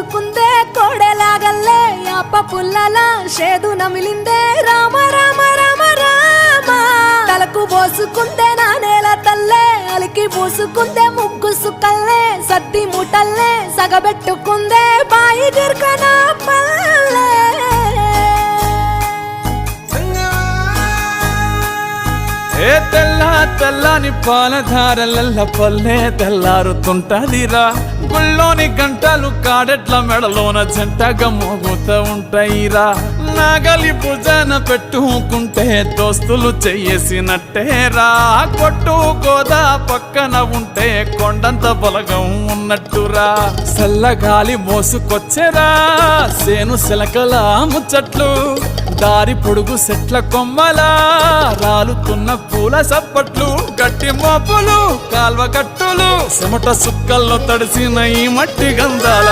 పోసుకుందే కోడెలాగల్లే యాప పుల్లలా షేదు నమిలిందే రామ రామ రామ రామ తలకు పోసుకుందే నా నేల తల్లే అలికి పూసుకుందే ముగ్గు సుక్కల్లే సద్ది ముటల్లే సగబెట్టుకుందే బాయి గిర్కన పల్లె ఏ తెల్ల తెల్లని పాలధారలల్ల పల్లె తెల్లారుతుంటదిరా గుళ్ళోని గంటలు కాడెట్ల మెడలోన జంటగా మోగుతూ ఉంటాయిరా నాగలి భుజాన పెట్టుకుంటే దోస్తులు చెయ్యేసినట్టేరా కొట్టు గోదా పక్కన ఉంటే కొండంత బలగం ఉన్నట్టురా చల్లగాలి మోసుకొచ్చెరా సేను శిలకల ముచ్చట్లు దారి పొడుగు సెట్ల కొమ్మలా రాలుతున్న పూల సప్పట్లు గట్టి మోపులు కాల్వ కట్టులు చెమట సుక్కల్లో తడిసిన ఈ మట్టి గంధాల